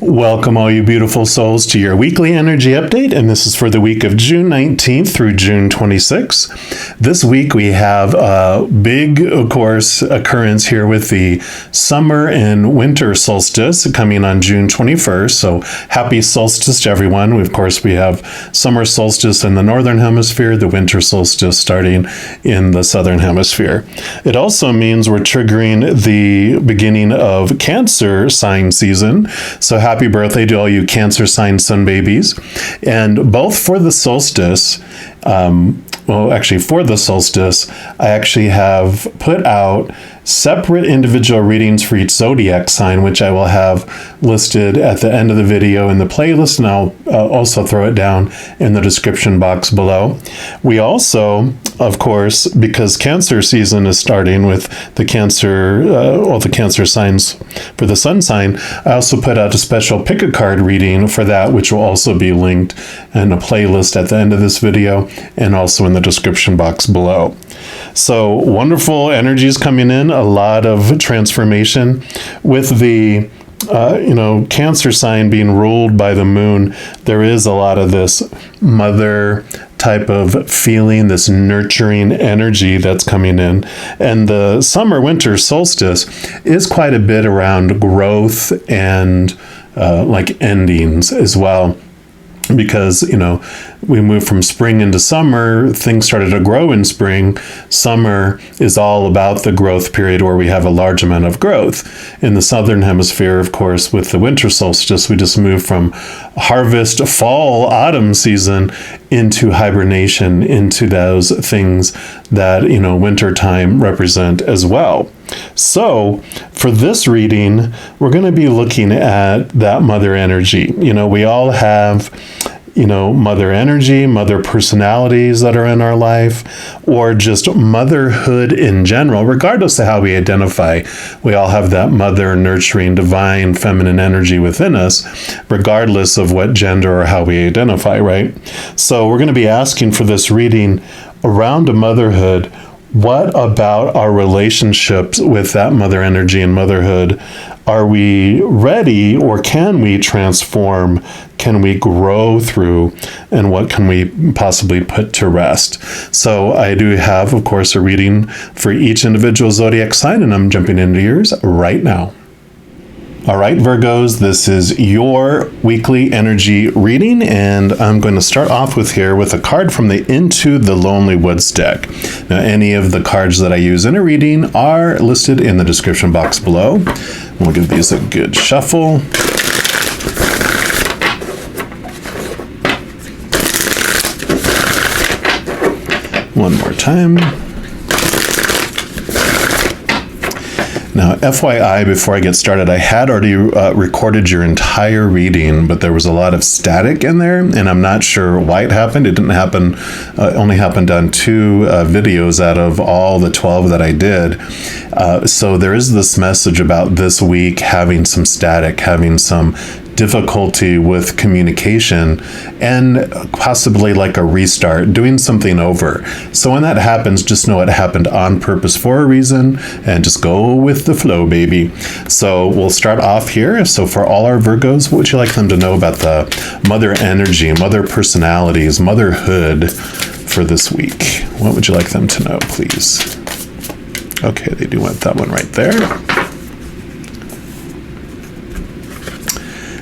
Welcome, all you beautiful souls, to your weekly energy update, and this is for the week of June 19th through June 26th. This week we have a big, of course, occurrence here with the summer and winter solstice coming on June 21st, so happy solstice to everyone. Of course, we have summer solstice in the northern hemisphere, the winter solstice starting in the southern hemisphere. It also means we're triggering the beginning of Cancer sign season, so happy birthday to all you Cancer sign sun babies. And both for the solstice, for the solstice, I actually have put out separate individual readings for each zodiac sign, which I will have listed at the end of the video in the playlist, and I'll also throw it down in the description box below. We also, of course, because Cancer season is starting with the Cancer signs for the sun sign, I also put out a special pick a card reading for that, which will also be linked in a playlist at the end of this video and also in the description box below. So wonderful energies coming in, a lot of transformation with the Cancer sign being ruled by the moon. There is a lot of this mother type of feeling, this nurturing energy that's coming in. And the summer winter solstice is quite a bit around growth and like endings as well. Because, we moved from spring into summer, things started to grow in spring. Summer is all about the growth period where we have a large amount of growth. In the southern hemisphere, of course, with the winter solstice, we just moved from harvest, fall, autumn season into hibernation, into those things that, winter time represent as well. So for this reading, we're going to be looking at that mother energy. We all have, mother energy, mother personalities that are in our life, or just motherhood in general, regardless of how we identify. We all have that mother, nurturing, divine, feminine energy within us, regardless of what gender or how we identify, right? So we're going to be asking for this reading around motherhood. What about our relationships with that mother energy and motherhood? Are we ready, or can we transform? Can we grow through? And what can we possibly put to rest? So I do have, of course, a reading for each individual zodiac sign, and I'm jumping into yours right now. All right, Virgos, this is your weekly energy reading, and I'm going to start off with a card from the Into the Lonely Woods deck. Now, any of the cards that I use in a reading are listed in the description box below. We'll give these a good shuffle. One more time. Now, FYI, before I get started, I had already recorded your entire reading, but there was a lot of static in there, and I'm not sure why it happened. It didn't happen, only happened on 2 videos out of all the 12 that I did. So there is this message about this week having some static, having some difficulty with communication, and possibly like a restart, doing something over. So when that happens, just know it happened on purpose for a reason, and just go with the flow, baby. So we'll start off here. So for all our Virgos, what would you like them to know about the mother energy, mother personalities, motherhood for this week? What would you like them to know, please? Okay, they do want that one right there.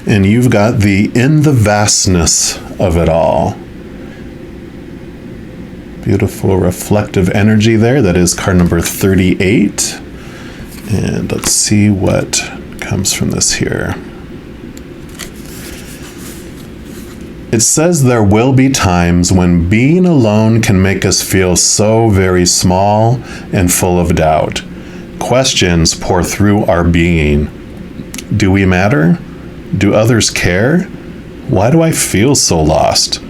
And you've got the in the vastness of it all. Beautiful reflective energy there. That is card number 38. And let's see what comes from this here. It says there will be times when being alone can make us feel so very small and full of doubt. Questions pour through our being. Do we matter? Do others care? Why do I feel so lost?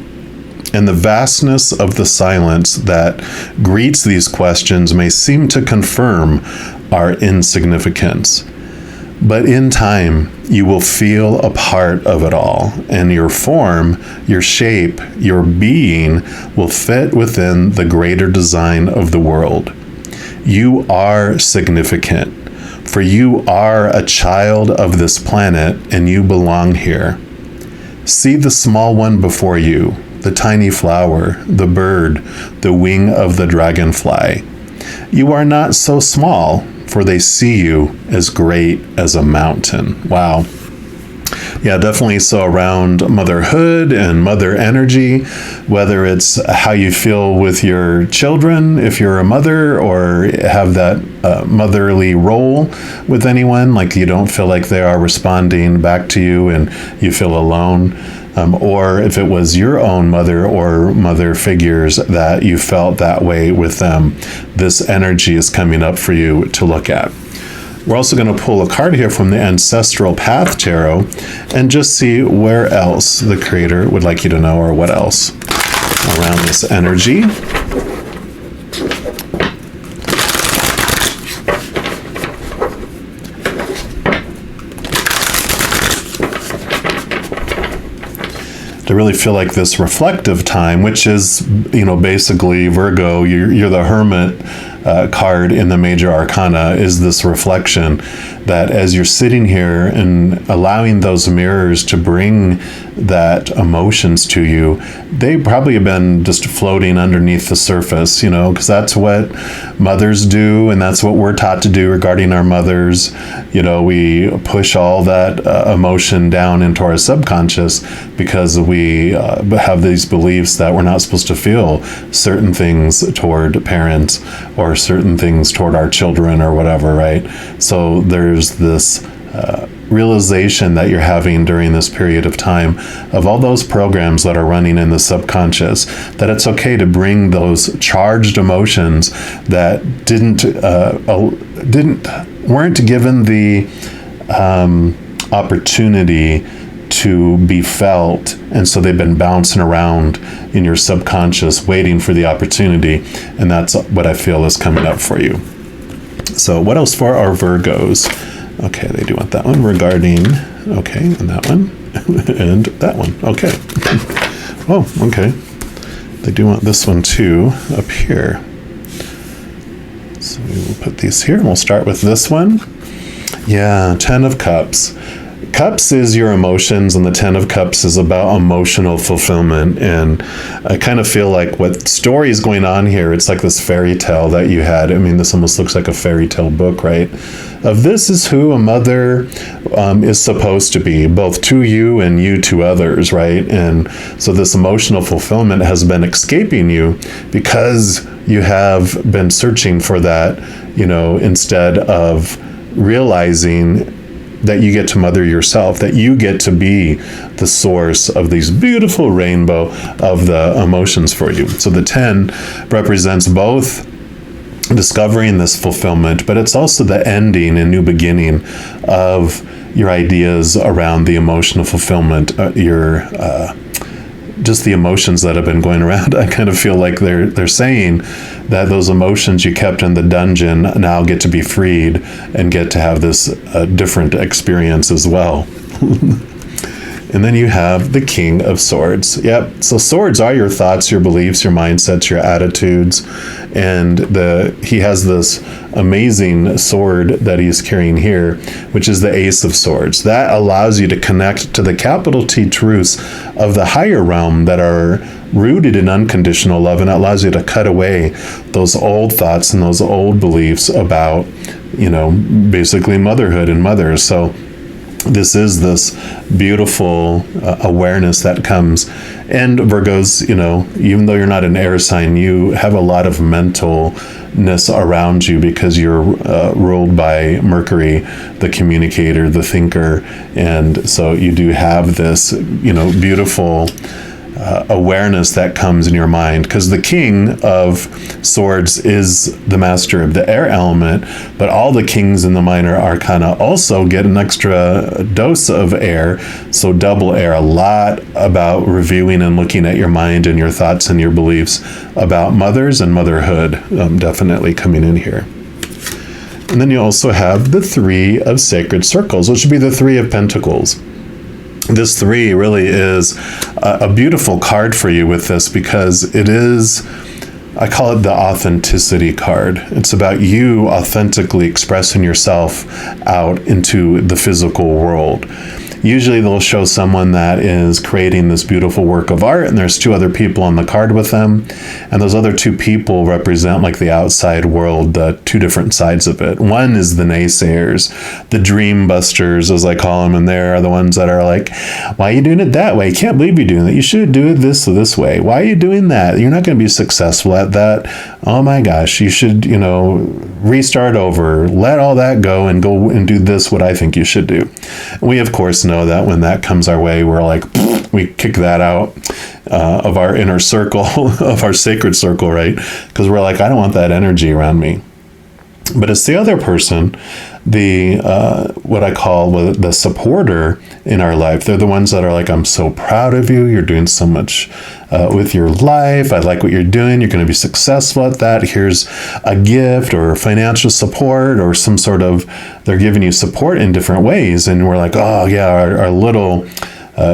And the vastness of the silence that greets these questions may seem to confirm our insignificance. But in time, you will feel a part of it all, and your form, your shape, your being will fit within the greater design of the world. You are significant. for you are a child of this planet and you belong here. See the small one before you, the tiny flower, the bird, the wing of the dragonfly. You are not so small, for they see you as great as a mountain. Wow. Yeah, definitely. So around motherhood and mother energy, whether it's how you feel with your children, if you're a mother, or have that motherly role with anyone, like you don't feel like they are responding back to you and you feel alone. Or if it was your own mother or mother figures that you felt that way with them, this energy is coming up for you to look at. We're also going to pull a card here from the Ancestral Path Tarot and just see where else the Creator would like you to know, or what else around this energy. To really feel like this reflective time, which is, basically Virgo, you're the Hermit card in the Major Arcana, is this reflection that as you're sitting here and allowing those mirrors to bring that emotions to you, they probably have been just floating underneath the surface, because that's what mothers do, and that's what we're taught to do regarding our mothers. We push all that emotion down into our subconscious because we have these beliefs that we're not supposed to feel certain things toward parents or certain things toward our children or whatever, right? So there's this realization that you're having during this period of time of all those programs that are running in the subconscious, that it's okay to bring those charged emotions that weren't given the opportunity to be felt, and so they've been bouncing around in your subconscious waiting for the opportunity, and that's what I feel is coming up for you. So what else for our Virgos? Okay, they do want that one regarding, okay, and that one, and that one, okay. Oh, okay. They do want this one too, up here. So we will put these here, and we'll start with this one. Yeah, 10 of Cups. Cups is your emotions, and the 10 of Cups is about emotional fulfillment. And I kind of feel like what story is going on here, it's like this fairy tale that you had. I mean, this almost looks like a fairy tale book, right? Of this is who a mother is supposed to be, both to you and you to others, right? And so this emotional fulfillment has been escaping you because you have been searching for that, instead of realizing that you get to mother yourself, that you get to be the source of these beautiful rainbow of the emotions for you. So the 10 represents both discovering this fulfillment, but it's also the ending and new beginning of your ideas around the emotional fulfillment, just the emotions that have been going around. I kind of feel like they're saying that those emotions you kept in the dungeon now get to be freed and get to have this different experience as well. And then you have the King of Swords. Yep. So swords are your thoughts, your beliefs, your mindsets, your attitudes. And he has this amazing sword that he's carrying here, which is the Ace of Swords. That allows you to connect to the capital T truths of the higher realm that are rooted in unconditional love, and it allows you to cut away those old thoughts and those old beliefs about, basically motherhood and mothers. So this is this beautiful awareness that comes. And Virgos, even though you're not an air sign, you have a lot of mentalness around you because you're ruled by Mercury, the communicator, the thinker. And so you do have this, beautiful awareness that comes in your mind, because the King of Swords is the master of the air element, but all the kings in the minor arcana also get an extra dose of air, so double air. A lot about reviewing and looking at your mind and your thoughts and your beliefs about mothers and motherhood, definitely coming in here. And then you also have the 3 of Sacred Circles, which would be the 3 of Pentacles. This 3 really is a beautiful card for you with this, because it is I call it the authenticity card. It's about you authentically expressing yourself out into the physical world. Usually they'll show someone that is creating this beautiful work of art, and there's two other people on the card with them. And those other two people represent like the outside world, the two different sides of it. One is the naysayers, the dream busters, as I call them, and they're the ones that are like, why are you doing it that way? I can't believe you're doing that. You should do it this way. Why are you doing that? You're not going to be successful at that. Oh my gosh, you should, restart over, let all that go and do this, what I think you should do. We, of course, know that when that comes our way, we're like, we kick that out of our inner circle, of our sacred circle, right? Because we're like, I don't want that energy around me. But it's the other person, the what I call the supporter in our life. They're the ones that are like, I'm so proud of you. You're doing so much with your life. I like what you're doing. You're going to be successful at that. Here's a gift or financial support or some sort of, they're giving you support in different ways. And we're like, oh yeah, our little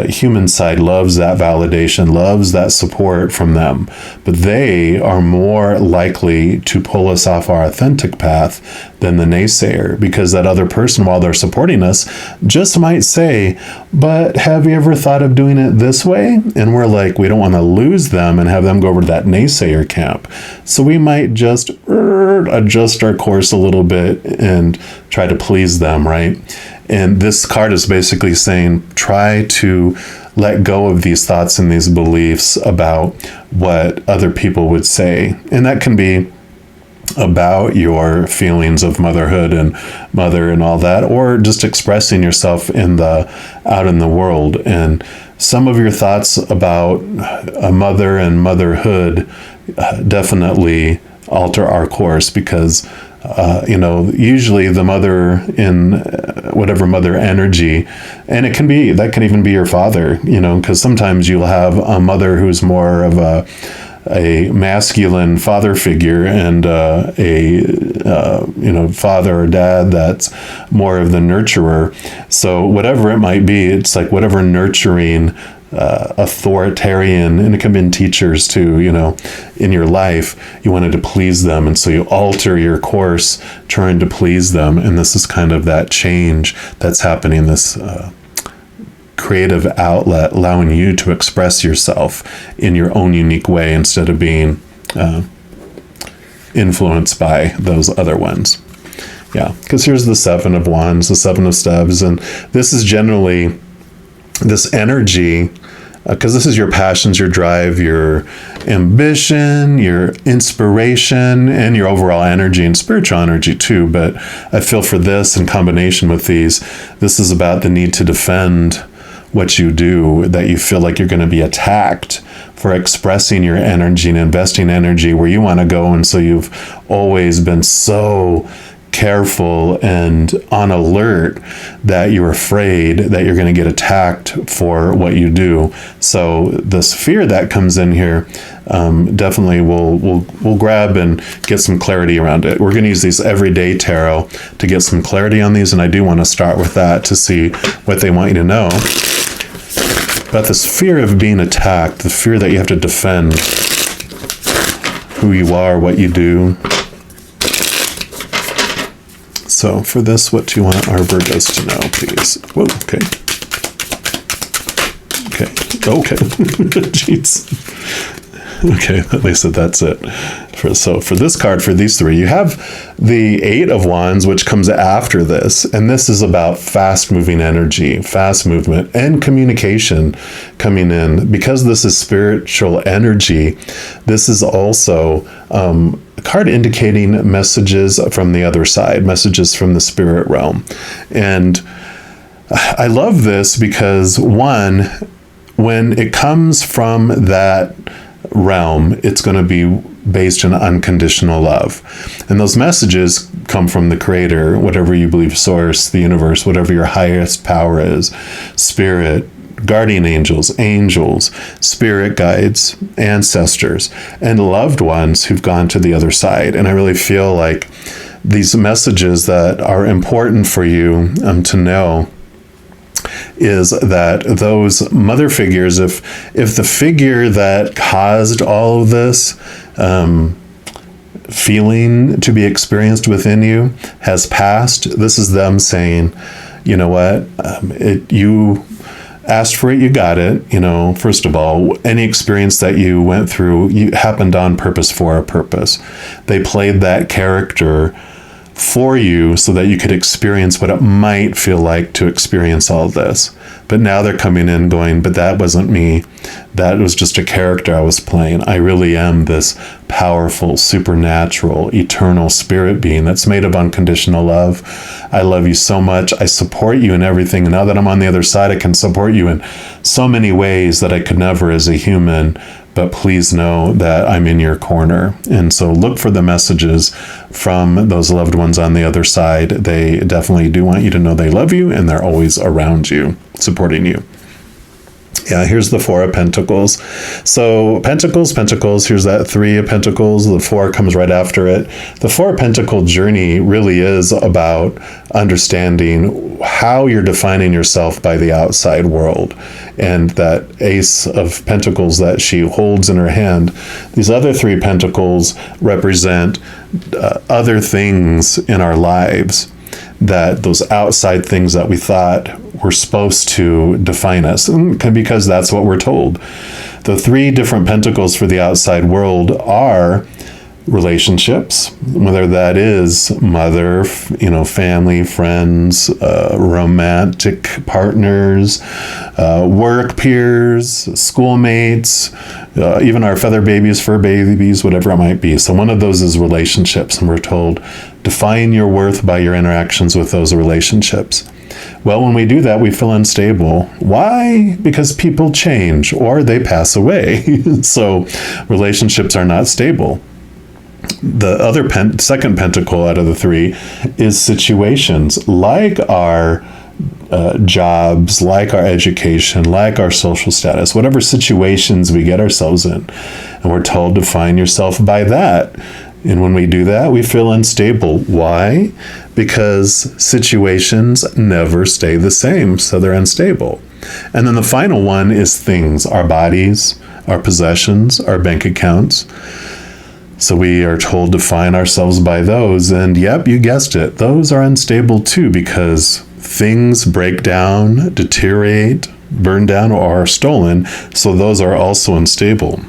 human side loves that validation, loves that support from them. But they are more likely to pull us off our authentic path than the naysayer, because that other person, while they're supporting us, just might say, but have you ever thought of doing it this way? And we're like, we don't want to lose them and have them go over to that naysayer camp. So we might just adjust our course a little bit and try to please them, right? And this card is basically saying, try to let go of these thoughts and these beliefs about what other people would say. And that can be about your feelings of motherhood and mother and all that, or just expressing yourself out in the world. And some of your thoughts about a mother and motherhood definitely alter our course, because usually the mother in whatever mother energy, and that can even be your father, because sometimes you'll have a mother who's more of a masculine father figure and a father or dad that's more of the nurturer. So whatever it might be, it's like whatever nurturing authoritarian, and it can be in teachers too, in your life, you wanted to please them, and so you alter your course trying to please them. And this is kind of that change that's happening, this creative outlet allowing you to express yourself in your own unique way instead of being influenced by those other ones. Yeah, because here's the Seven of Wands, the Seven of Staves, and this is generally this energy, because this is your passions, your drive, your ambition, your inspiration, and your overall energy and spiritual energy too. But I feel for this, in combination with these, this is about the need to defend what you do, that you feel like you're going to be attacked for expressing your energy and investing energy where you want to go. And so you've always been so careful and on alert that you're afraid that you're going to get attacked for what you do. So this fear that comes in here, definitely we'll grab and get some clarity around it. We're going to use these everyday tarot to get some clarity on these, and I do want to start with that to see what they want you to know. But this fear of being attacked, the fear that you have to defend who you are, what you do. So for this, what do you want our Virgos to know, please? Whoa, okay. Jeez. Okay, at least that's it. So for this card, for these three, you have the Eight of Wands, which comes after this. And this is about fast-moving energy, fast movement, and communication coming in. Because this is spiritual energy, this is also a card indicating messages from the other side, messages from the spirit realm. And I love this because, one, when it comes from that realm, it's going to be based on unconditional love. And those messages come from the creator, whatever you believe, source, the universe, whatever your highest power is, spirit, guardian angels, spirit guides, ancestors, and loved ones who've gone to the other side. And I really feel like these messages that are important for you to know is that those mother figures, if the figure that caused all of this feeling to be experienced within you has passed. This is them saying, you know what, you asked for it, you got it. First of all, any experience that you went through, you happened on purpose for a purpose. They played that character for you so that you could experience what it might feel like to experience all this. But now they're coming in going, but that wasn't me. That was just a character I was playing. I really am this powerful, supernatural, eternal spirit being that's made of unconditional love. I love you so much. I support you in everything. And now that I'm on the other side, I can support you in so many ways that I could never as a human. But please know that I'm in your corner. And so look for the messages from those loved ones on the other side. They definitely do want you to know they love you and they're always around you, supporting you. Yeah, here's the Four of Pentacles. So Pentacles, here's that Three of Pentacles. The Four comes right after it. The Four of Pentacle journey really is about understanding how you're defining yourself by the outside world. And that Ace of Pentacles that she holds in her hand, these other Three Pentacles represent other things in our lives, that those outside things that we thought were supposed to define us, because that's what we're told. The three different pentacles for the outside world are relationships, whether that is mother, family, friends, romantic partners, work peers, schoolmates, even our feather babies, fur babies, whatever it might be. So one of those is relationships, and we're told, define your worth by your interactions with those relationships. Well, when we do that, we feel unstable. Why? Because people change or they pass away. So relationships are not stable. The other second pentacle out of the three is situations, like our jobs, like our education, like our social status, whatever situations we get ourselves in. And we're told to define yourself by that. And when we do that, we feel unstable. Why? Because situations never stay the same, so they're unstable. And then the final one is things, our bodies, our possessions, our bank accounts. So we are told to define ourselves by those. And yep, you guessed it, those are unstable too, because things break down, deteriorate, burn down, or are stolen. So those are also unstable.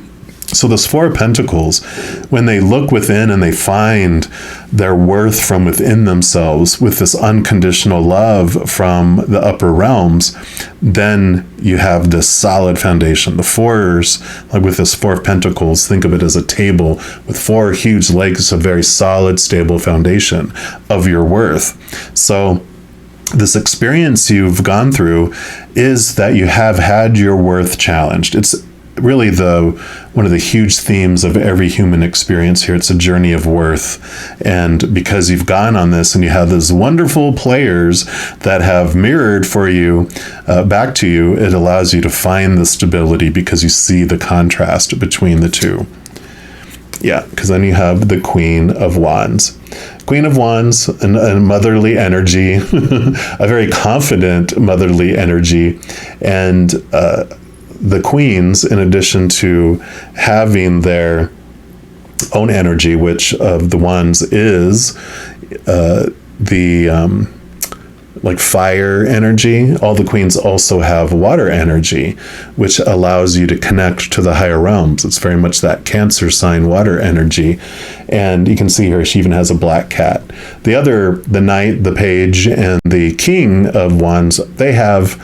So this Four of Pentacles, when they look within and they find their worth from within themselves with this unconditional love from the upper realms, then you have this solid foundation. The fours, like with this Four of Pentacles, think of it as a table with four huge legs, a very solid, stable foundation of your worth. So this experience you've gone through is that you have had your worth challenged. It's really one of the huge themes of every human experience here. It's a journey of worth. And because you've gone on this and you have these wonderful players that have mirrored for you, back to you, it allows you to find the stability because you see the contrast between the two. Yeah, because then you have the Queen of Wands. Queen of Wands, a motherly energy, a very confident motherly energy. And the queens, in addition to having their own energy, which of the wands is like fire energy, all the queens also have water energy, which allows you to connect to the higher realms. It's very much that Cancer sign water energy. And you can see here, she even has a black cat. The Knight, the Page, and the King of Wands, they have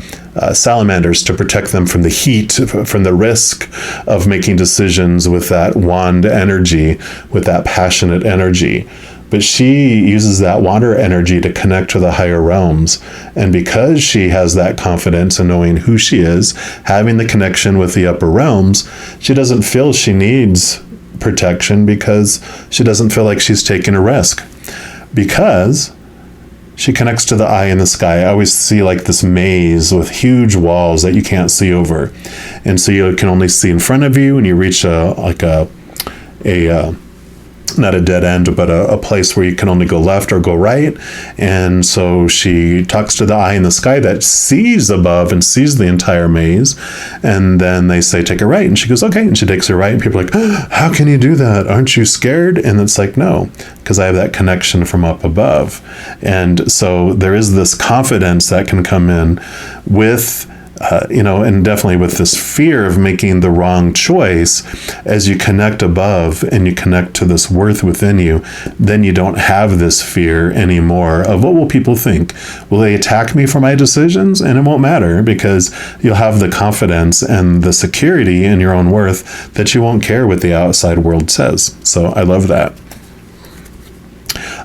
salamanders to protect them from the heat, from the risk of making decisions with that wand energy, with that passionate energy. But she uses that water energy to connect to the higher realms. And because she has that confidence in knowing who she is, having the connection with the upper realms, she doesn't feel she needs protection because she doesn't feel like she's taking a risk. Because she connects to the eye in the sky. I always see like this maze with huge walls that you can't see over. And so you can only see in front of you, and you reach a not a dead end, but a place where you can only go left or go right. And so she talks to the eye in the sky that sees above and sees the entire maze. And then they say, take a right. And she goes, okay. And she takes her right. And people are like, oh, how can you do that? Aren't you scared? And it's like, no, because I have that connection from up above. And so there is this confidence that can come in with and definitely with this fear of making the wrong choice. As you connect above and you connect to this worth within you, then you don't have this fear anymore of what will people think? Will they attack me for my decisions? And it won't matter, because you'll have the confidence and the security in your own worth that you won't care what the outside world says. So I love that.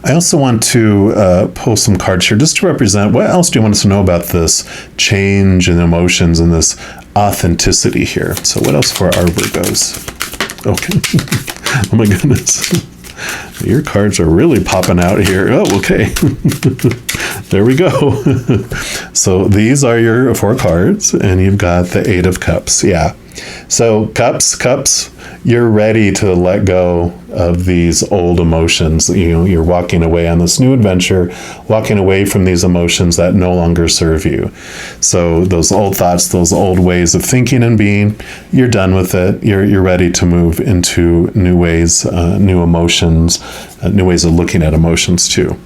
I also want to pull some cards here just to represent what else do you want us to know about this change in emotions and this authenticity here. So what else for our Virgos? Okay. Oh my goodness. Your cards are really popping out here. Oh, okay. There we go. So these are your 4 cards, and you've got the 8 of Cups. Yeah. So cups, you're ready to let go of these old emotions. You're walking away on this new adventure, walking away from these emotions that no longer serve you. So those old thoughts, those old ways of thinking and being, you're done with it. You're ready to move into new ways, new emotions, new ways of looking at emotions too.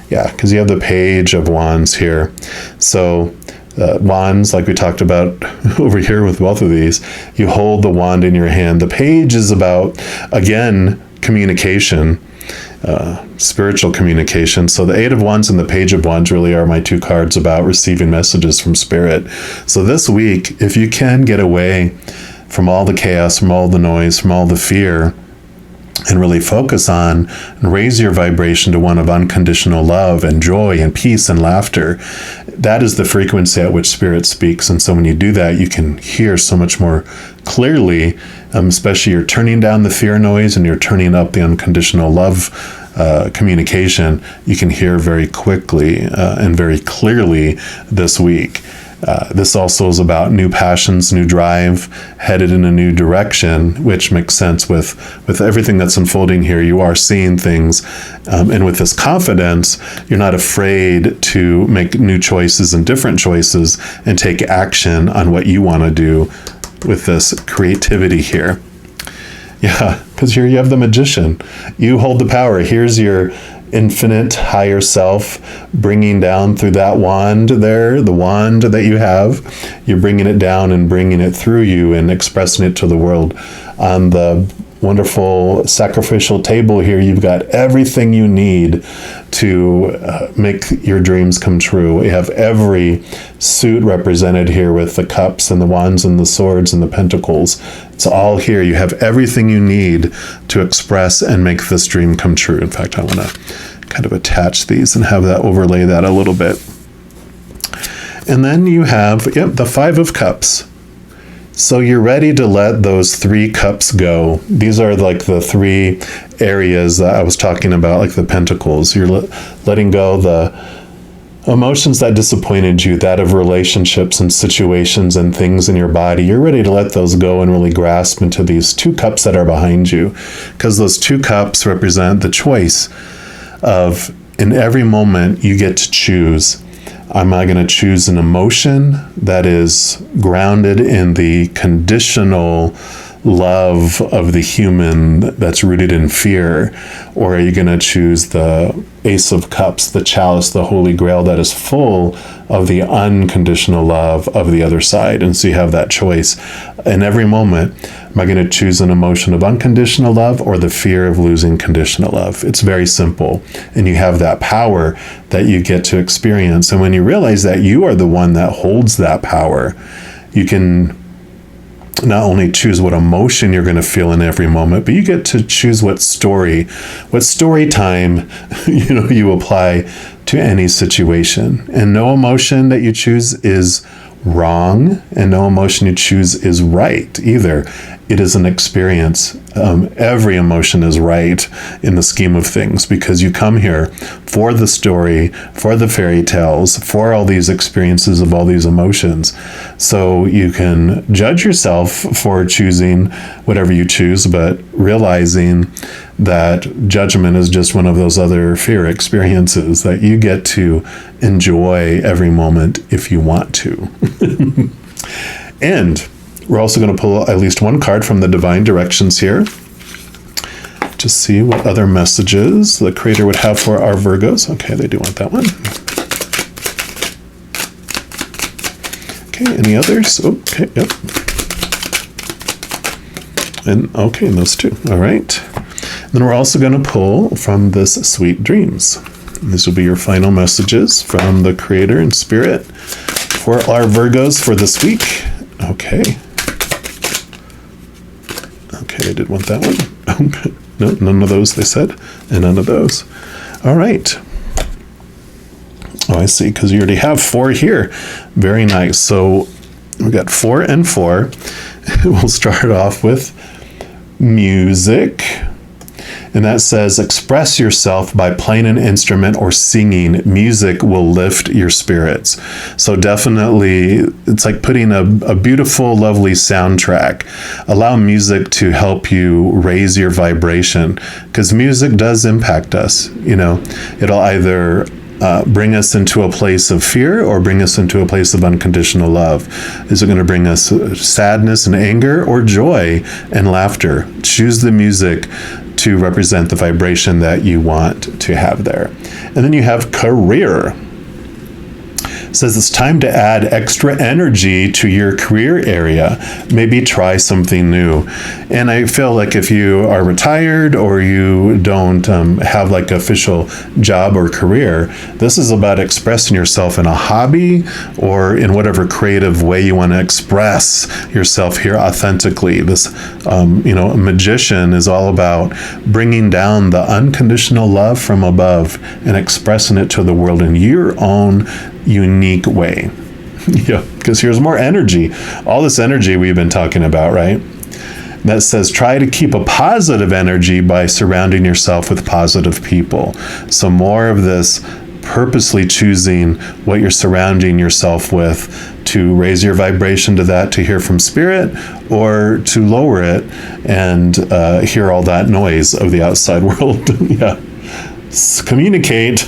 Yeah, because you have the Page of Wands here. So wands, like we talked about over here with both of these, you hold the wand in your hand. The page is about, again, communication, spiritual communication. So the 8 of Wands and the Page of Wands really are my 2 cards about receiving messages from Spirit. So this week, if you can get away from all the chaos, from all the noise, from all the fear, and really focus on and raise your vibration to one of unconditional love and joy and peace and laughter. That is the frequency at which Spirit speaks. And so when you do that, you can hear so much more clearly, especially you're turning down the fear noise and you're turning up the unconditional love communication. You can hear very quickly and very clearly this week. This also is about new passions, new drive, headed in a new direction, which makes sense with everything that's unfolding here. You are seeing things, and with this confidence, you're not afraid to make new choices and different choices and take action on what you want to do with this creativity here. Yeah, because here you have the Magician. You hold the power. Here's your infinite higher self bringing down through that wand there, the wand that you have. You're bringing it down and bringing it through you and expressing it to the world. On the wonderful sacrificial table here, you've got everything you need to make your dreams come true. You have every suit represented here with the cups and the wands and the swords and the pentacles. It's all here. You have everything you need to express and make this dream come true. In fact, I want to kind of attach these and have that overlay that a little bit. And then you have, the 5 of Cups. So you're ready to let those 3 cups go. These are like the 3 areas that I was talking about, like the pentacles. You're letting go the emotions that disappointed you, that of relationships and situations and things in your body. You're ready to let those go and really grasp into these 2 cups that are behind you, because those 2 cups represent the choice of, in every moment you get to choose. Am I going to choose an emotion that is grounded in the conditional love of the human that's rooted in fear? Or are you going to choose the Ace of Cups, the chalice, the Holy Grail that is full of the unconditional love of the other side? And so you have that choice. In every moment, am I going to choose an emotion of unconditional love or the fear of losing conditional love? It's very simple. And you have that power that you get to experience. And when you realize that you are the one that holds that power, you can not only choose what emotion you're going to feel in every moment, but you get to choose what story time you apply to any situation. And no emotion that you choose is wrong, and no emotion you choose is right either. It is an experience. Every emotion is right in the scheme of things, because you come here for the story, for the fairy tales, for all these experiences of all these emotions. So you can judge yourself for choosing whatever you choose, but realizing that judgment is just one of those other fear experiences that you get to enjoy every moment if you want to. And we're also going to pull at least one card from the divine directions here to see what other messages the Creator would have for our Virgos. Okay, they do want that one. Okay, any others? Okay, yep. And okay, and those two. All right. Then we're also going to pull from this Sweet Dreams. These will be your final messages from the Creator and Spirit for our Virgos for this week. Okay. Okay, I did want that one. No, none of those, they said, and none of those. All right. Oh, I see, because you already have 4 here. Very nice. So we got 4 and 4. We'll start off with music. And that says, express yourself by playing an instrument or singing. Music will lift your spirits. So definitely, it's like putting a beautiful, lovely soundtrack. Allow music to help you raise your vibration, because music does impact us. It'll either bring us into a place of fear or bring us into a place of unconditional love. Is it going to bring us sadness and anger, or joy and laughter? Choose the music to represent the vibration that you want to have there. And then you have career. It says it's time to add extra energy to your career area. Maybe try something new. And I feel like if you are retired or you don't have like an official job or career, this is about expressing yourself in a hobby or in whatever creative way you want to express yourself here authentically. This, a magician is all about bringing down the unconditional love from above and expressing it to the world in your own unique way. Yeah, because here's more energy. All this energy we've been talking about, right? That says try to keep a positive energy by surrounding yourself with positive people. So more of this purposely choosing what you're surrounding yourself with to raise your vibration to that, to hear from Spirit, or to lower it and hear all that noise of the outside world. Yeah. Communicate.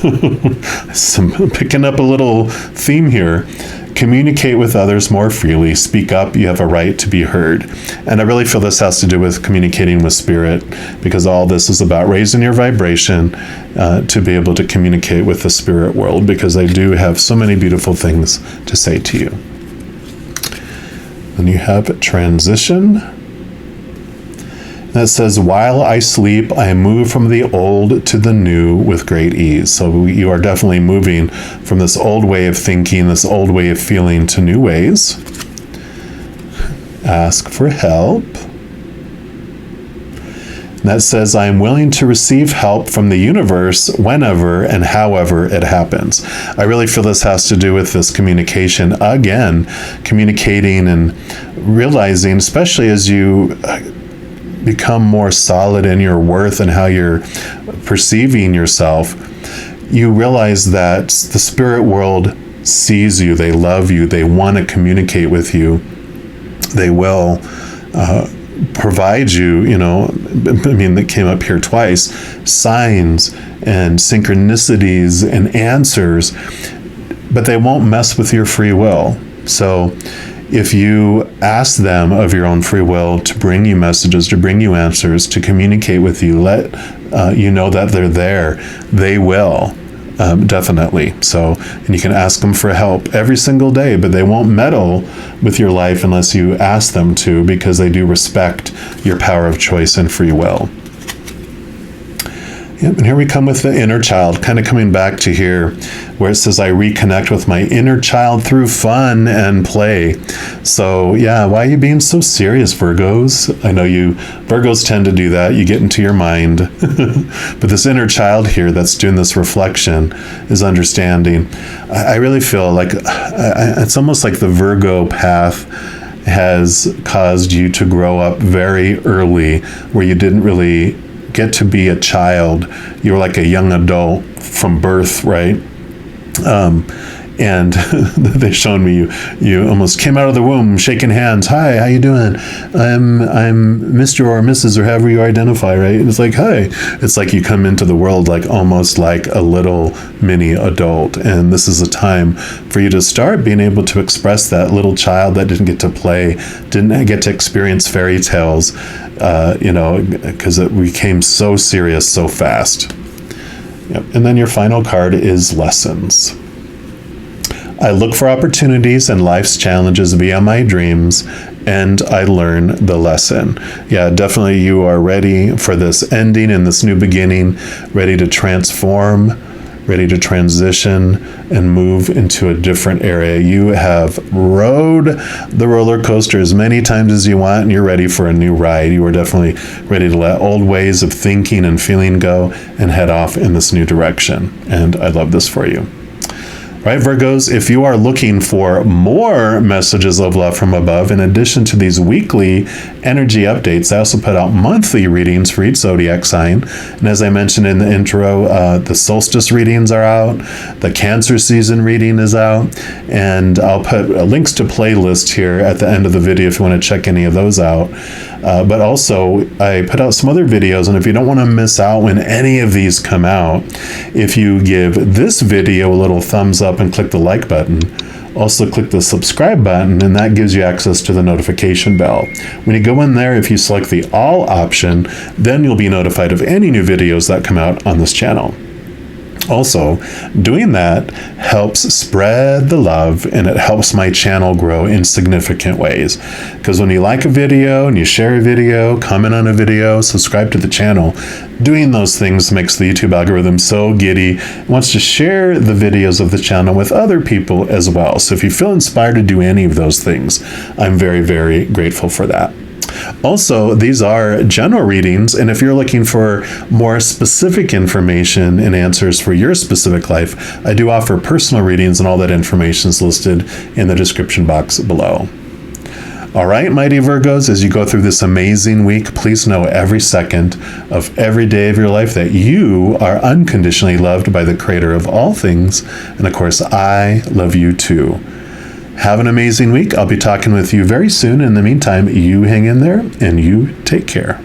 Picking up a little theme here. Communicate with others more freely. Speak up. You have a right to be heard. And I really feel this has to do with communicating with Spirit, because all this is about raising your vibration to be able to communicate with the spirit world, because they do have so many beautiful things to say to you. Then you have transition. That says, while I sleep, I move from the old to the new with great ease. So you are definitely moving from this old way of thinking, this old way of feeling, to new ways. Ask for help. That says, I am willing to receive help from the universe whenever and however it happens. I really feel this has to do with this communication. Again, communicating and realizing, especially as you become more solid in your worth and how you're perceiving yourself, you realize that the spirit world sees you, they love you, they want to communicate with you. They will provide you, that came up here twice, signs and synchronicities and answers, but they won't mess with your free will. So if you ask them of your own free will to bring you messages, to bring you answers, to communicate with you, let you know that they're there, they will, definitely. So, and you can ask them for help every single day, but they won't meddle with your life unless you ask them to, because they do respect your power of choice and free will. Yep, and here we come with the inner child, kind of coming back to here where it says, I reconnect with my inner child through fun and play. So yeah, why are you being so serious, Virgos? I know Virgos tend to do that. You get into your mind. But this inner child here that's doing this reflection is understanding. I really feel like it's almost like the Virgo path has caused you to grow up very early, where you didn't really get to be a child. You were like a young adult from birth, right? and they showed me you almost came out of the womb shaking hands. Hi, how you doing? I'm Mr. or Mrs. or however you identify, right? And it's like, hi. It's like you come into the world like almost like a little mini adult, and this is a time for you to start being able to express that little child that didn't get to play, didn't get to experience fairy tales, because it became so serious so fast. Yep. And then your final card is lessons. I look for opportunities and life's challenges via my dreams, and I learn the lesson. Yeah, definitely you are ready for this ending and this new beginning, ready to transform, ready to transition and move into a different area. You have rode the roller coaster as many times as you want, and you're ready for a new ride. You are definitely ready to let old ways of thinking and feeling go and head off in this new direction. And I love this for you. Right, Virgos, if you are looking for more messages of love from above, in addition to these weekly energy updates, I also put out monthly readings for each zodiac sign. And as I mentioned in the intro, the solstice readings are out, the Cancer season reading is out, and I'll put links to playlists here at the end of the video if you want to check any of those out. But also, I put out some other videos, and if you don't want to miss out when any of these come out, if you give this video a little thumbs up and click the like button, also click the subscribe button, and that gives you access to the notification bell. When you go in there, if you select the all option, then you'll be notified of any new videos that come out on this channel. Also, doing that helps spread the love, and it helps my channel grow in significant ways. Because when you like a video and you share a video, comment on a video, subscribe to the channel, doing those things makes the YouTube algorithm so giddy. It wants to share the videos of the channel with other people as well. So if you feel inspired to do any of those things, I'm very, very grateful for that. Also, these are general readings, and if you're looking for more specific information and answers for your specific life, I do offer personal readings, and all that information is listed in the description box below. All right, mighty Virgos, as you go through this amazing week, please know every second of every day of your life that you are unconditionally loved by the Creator of all things, and of course, I love you too. Have an amazing week. I'll be talking with you very soon. In the meantime, you hang in there and you take care.